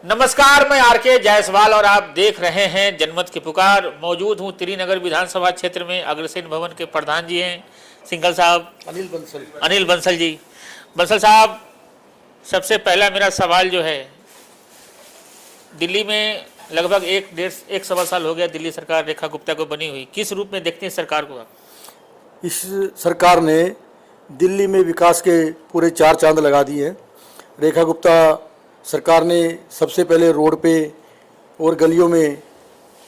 नमस्कार, मैं आरके जायसवाल और आप देख रहे हैं जनमत की पुकार। मौजूद हूं त्रिनगर विधानसभा क्षेत्र में। अग्रसेन भवन के प्रधान जी हैं सिंघल साहब, अनिल बंसल जी। बंसल साहब, सबसे पहला मेरा सवाल जो है, दिल्ली में लगभग एक सवा साल हो गया दिल्ली सरकार रेखा गुप्ता को बनी हुई। किस रूप में देखते हैं सरकार को आप? इस सरकार ने दिल्ली में विकास के पूरे चार चांद लगा दिए हैं। रेखा गुप्ता सरकार ने सबसे पहले रोड पे और गलियों में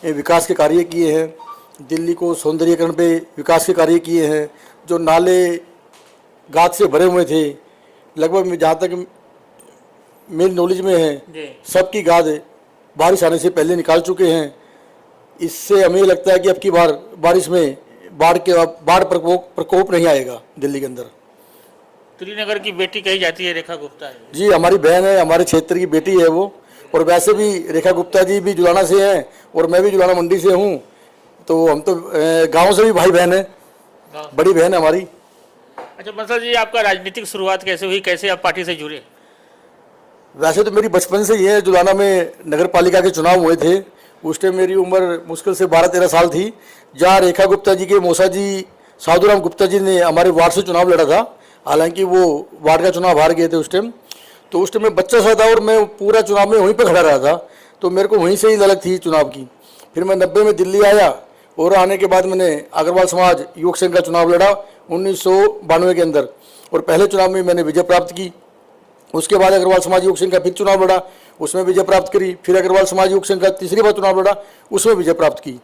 विकास के कार्य किए हैं। दिल्ली को सौंदर्यीकरण पे विकास के कार्य किए हैं। जो नाले गाद से भरे हुए थे, लगभग जहाँ तक मेरी नॉलेज में है, सबकी गाद बारिश आने से पहले निकाल चुके हैं। इससे हमें लगता है कि अब की बार बारिश में बाढ़ प्रकोप नहीं आएगा दिल्ली के अंदर। त्रिनगर की बेटी कही जाती है रेखा गुप्ता है जी, हमारी बहन है, हमारे क्षेत्र की बेटी है वो। और वैसे भी रेखा गुप्ता जी भी जुलाना से हैं और मैं भी जुलाना मंडी से हूँ, तो हम तो गांव से भी भाई बहन है, बड़ी बहन है हमारी। अच्छा बंसल जी, आपका राजनीतिक शुरुआत कैसे हुई, कैसे आप पार्टी से जुड़े? वैसे तो मेरी बचपन से ही है। जुलाना में नगर पालिका के चुनाव हुए थे, उस टाइम मेरी उम्र मुश्किल से 12-13 साल थी। जहाँ रेखा गुप्ता जी के मौसा जी साधुराम गुप्ता जी ने हमारे वार्ड से चुनाव लड़ा था। हालांकि वो वार्ड का चुनाव हार गए थे उस टाइम। तो उस टाइम मैं बच्चा सा था और मैं पूरा चुनाव में वहीं पे खड़ा रहा था, तो मेरे को वहीं से ही ललक थी चुनाव की। फिर मैं 90 में दिल्ली आया और आने के बाद मैंने अग्रवाल समाज युवक संघ का चुनाव लड़ा 1992 के अंदर, और पहले चुनाव में मैंने विजय प्राप्त की। उसके बाद अग्रवाल समाज युवक संघ का फिर चुनाव लड़ा, उसमें विजय प्राप्त करी। फिर अग्रवाल समाज युवक संघ का तीसरी बार चुनाव लड़ा, उसमें विजय प्राप्त की।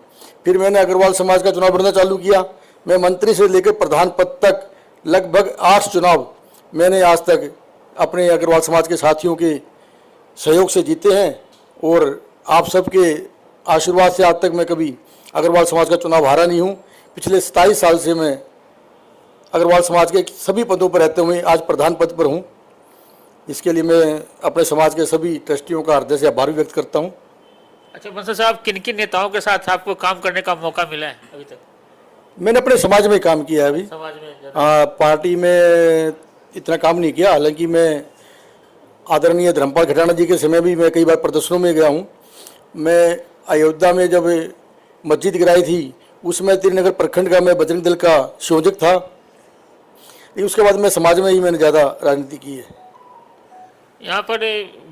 फिर मैंने अग्रवाल समाज का चुनाव लड़ना चालू किया। मैं मंत्री से लेकर प्रधान पद तक लगभग 8 चुनाव मैंने आज तक अपने अग्रवाल समाज के साथियों के सहयोग से जीते हैं, और आप सबके आशीर्वाद से आज तक मैं कभी अग्रवाल समाज का चुनाव हारा नहीं हूँ। पिछले 27 साल से मैं अग्रवाल समाज के सभी पदों पर रहते हुए आज प्रधान पद पर हूँ। इसके लिए मैं अपने समाज के सभी ट्रस्टियों का हृदय से आभार व्यक्त करता हूँ। अच्छा बंसल साहब, किन किन नेताओं के साथ आपको काम करने का मौका मिला है अभी तक? मैंने अपने समाज में काम किया है अभी। समाज में पार्टी में इतना काम नहीं किया। हालांकि मैं आदरणीय धर्मपाल खटाना जी के समय भी मैं कई बार प्रदर्शनों में गया हूँ। मैं अयोध्या में जब मस्जिद गिराई थी, उसमें त्रिनगर प्रखंड का मैं बजरंग दल का संयोजक था। उसके बाद मैं समाज में ही मैंने ज़्यादा राजनीति की है। यहाँ पर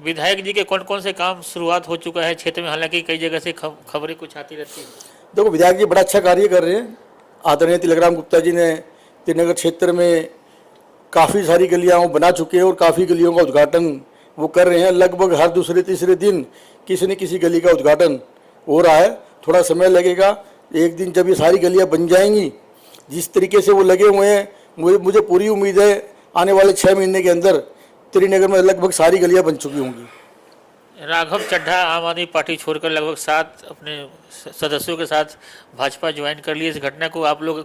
विधायक जी के कौन कौन से काम शुरुआत हो चुका है क्षेत्र में? हालांकि कई जगह से खबरें कुछ आती रहती है। देखो, विधायक जी बड़ा अच्छा कार्य कर रहे हैं। आदरणीय तिलकराम गुप्ता जी ने त्रिनगर क्षेत्र में काफ़ी सारी गलियाँ बना चुके हैं और काफ़ी गलियों का उद्घाटन वो कर रहे हैं। लगभग हर दूसरे तीसरे दिन किसी न किसी गली का उद्घाटन हो रहा है। थोड़ा समय लगेगा, एक दिन जब ये सारी गलियाँ बन जाएंगी, जिस तरीके से वो लगे हुए हैं, मुझे पूरी उम्मीद है आने वाले 6 महीने के अंदर त्रिनगर में लगभग सारी गलियाँ बन चुकी होंगी। राघव चड्ढा आम आदमी पार्टी छोड़कर लगभग 7 अपने सदस्यों के साथ भाजपा ज्वाइन कर लिए। इस घटना को आप लोग,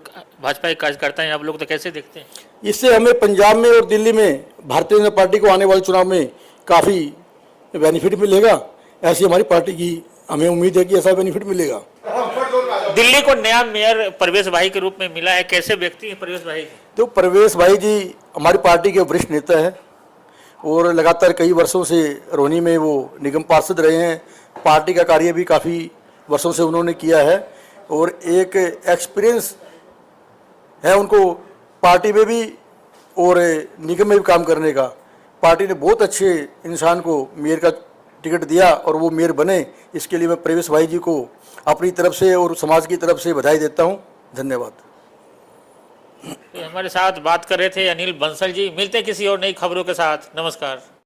भाजपा के कार्यकर्ता हैं आप लोग, तो कैसे देखते हैं? इससे हमें पंजाब में और दिल्ली में भारतीय जनता पार्टी को आने वाले चुनाव में काफ़ी बेनिफिट मिलेगा। ऐसी हमारी पार्टी की हमें उम्मीद है कि ऐसा बेनिफिट मिलेगा। दिल्ली को नया मेयर प्रवेश भाई के रूप में मिला है, कैसे व्यक्ति हैं प्रवेश भाई? तो प्रवेश भाई जी हमारी पार्टी के वरिष्ठ नेता है और लगातार कई वर्षों से रोहनी में वो निगम पार्षद रहे हैं। पार्टी का कार्य भी काफ़ी वर्षों से उन्होंने किया है और एक एक्सपीरियंस है उनको पार्टी में भी और निगम में भी काम करने का। पार्टी ने बहुत अच्छे इंसान को मेयर का टिकट दिया और वो मेयर बने। इसके लिए मैं प्रवेश भाई जी को अपनी तरफ से और समाज की तरफ से बधाई देता हूँ। धन्यवाद। हमारे साथ बात कर रहे थे अनिल बंसल जी। मिलते हैं किसी और नई खबरों के साथ। नमस्कार।